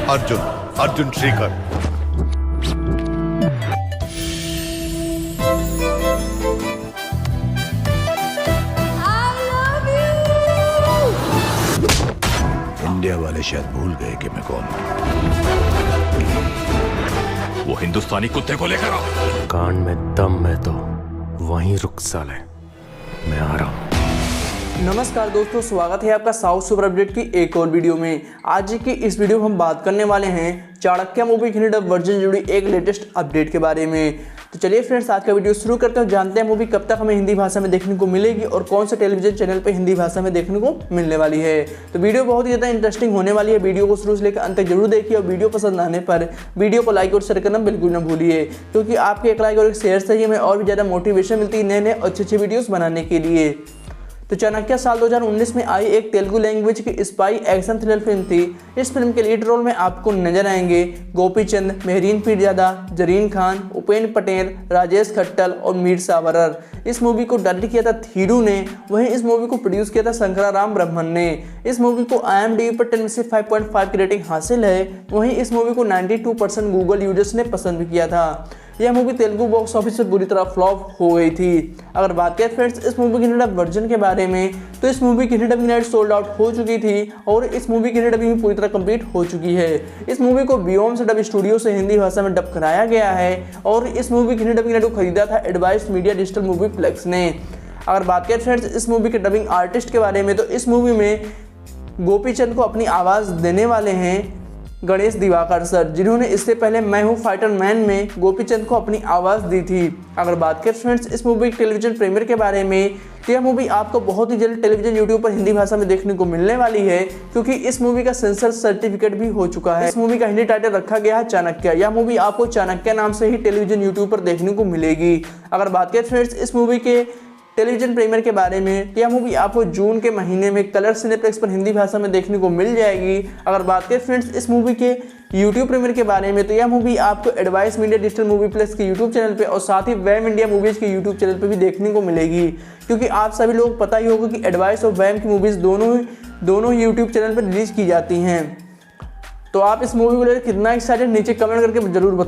Arjun Arjun Shrikar. India वाले शायद भूल गए कि मैं कौन हूं। वो हिंदुस्तानी कुत्ते को लेकर आओ। कान में दम है तो वहीं रुक साले, मैं आ रहा हूं। नमस्कार दोस्तों, स्वागत है आपका साउथ सुपर अपडेट की एक और वीडियो में। आज की इस वीडियो में हम बात करने वाले हैं चाणक्य मूवी की हिंदी डब वर्जन जुड़ी एक लेटेस्ट अपडेट के बारे में। तो चलिए फ्रेंड्स, आज का वीडियो शुरू करते हैं। जानते हैं मूवी कब तक हमें हिंदी भाषा में देखने को मिलेगी और कौन से टेलीविजन चैनल पर हिंदी भाषा में देखने को मिलने वाली है। तो वीडियो बहुत ही ज़्यादा इंटरेस्टिंग होने वाली है। वीडियो को शुरू से लेकर अंत तक जरूर देखिए और वीडियो पसंद आने पर वीडियो को लाइक और शेयर करना बिल्कुल न भूलिए, क्योंकि आपके एक लाइक और एक शेयर से ही हमें और भी ज़्यादा मोटिवेशन मिलती है नए नए अच्छे वीडियोज़ बनाने के लिए। तो चाणक्य साल 2019 में आई एक तेलुगु लैंग्वेज की स्पाई एक्शन थ्रिलर फिल्म थी। इस फिल्म के लीड रोल में आपको नजर आएंगे गोपीचंद, मेहरीन पीरजादा, जरीन खान, उपेंद्र पटेल, राजेश खट्टर और मीर सावरर। इस मूवी को डायरेक्ट किया था थीरू ने, वहीं इस मूवी को प्रोड्यूस किया था शंकराराम ब्रह्मन ने। इस मूवी को IMDb पर 10 में से 5.5 की रेटिंग हासिल है। वहीं इस मूवी को 92% गूगल यूजर्स ने पसंद भी किया था। यह मूवी तेलुगु बॉक्स ऑफिस पर बुरी तरह फ्लॉप हो गई थी। अगर बात करें फ्रेंड्स इस मूवी की हिंदी डब वर्जन के बारे में, तो इस मूवी की Hindi dubbing right sold out हो चुकी थी और इस मूवी की हिंदी डबिंग पूरी तरह कंप्लीट हो चुकी है। इस मूवी को बियोम्स डब स्टूडियो से हिंदी भाषा में डब कराया गया है और इस मूवी की हिंदी डबिंग राइट को खरीदा था Advice Media Digital Movie Plex ने। अगर बात करें फ्रेंड्स इस मूवी के डबिंग आर्टिस्ट के बारे में, तो इस मूवी में गोपीचंद को अपनी आवाज़ देने वाले हैं गणेश दिवाकर सर, जिन्होंने इससे पहले मैं हूँ फाइटर मैन में गोपीचंद को अपनी आवाज़ दी थी। अगर बात करें फ्रेंड्स इस मूवी के टेलीविजन प्रीमियर के बारे में, तो यह मूवी आपको बहुत ही जल्द टेलीविजन यूट्यूब पर हिंदी भाषा में देखने को मिलने वाली है, क्योंकि इस मूवी का सेंसर सर्टिफिकेट भी हो चुका है। इस मूवी का हिंदी टाइटल रखा गया है चाणक्य। यह मूवी आपको चाणक्य नाम से ही टेलीविजन यूट्यूब पर देखने को मिलेगी। अगर बात करें फ्रेंड्स इस मूवी के टेलीविजन प्रीमियर के बारे में, यह मूवी आपको जून के महीने में कलर सिनेप्लेक्स पर हिंदी भाषा में देखने को मिल जाएगी। अगर बात करें फ्रेंड्स इस मूवी के यूट्यूब प्रीमियर के बारे में, तो यह मूवी आपको advice Media Digital movie plus के यूट्यूब चैनल पे और साथ ही वैम इंडिया मूवीज़ के यूट्यूब चैनल पे भी देखने को मिलेगी, क्योंकि आप सभी लोग पता ही होगा कि एडवाइस और वैम की मूवीज़ दोनों ही यूट्यूब चैनल पर रिलीज की जाती हैं। तो आप इस मूवी को लेकर कितना एक्साइटेड नीचे कमेंट करके जरूर बताएं।